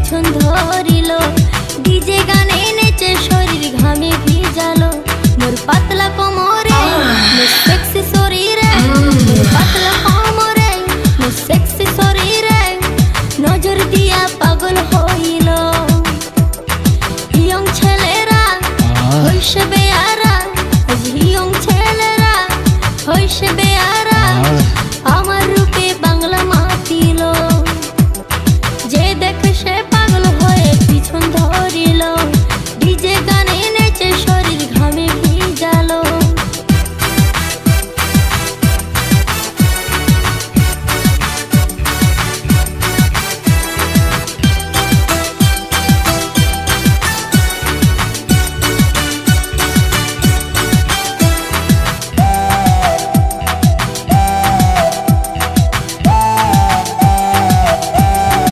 পিছন ধরিল, ডিজে গানে নেচে শরীর ঘামে ভিজালো। মোর পাতলা কোমরে মোর সেক্সি শরীরে, মোর পাতলা কোমরে মোর সেক্সি শরীরে নজর দিয়া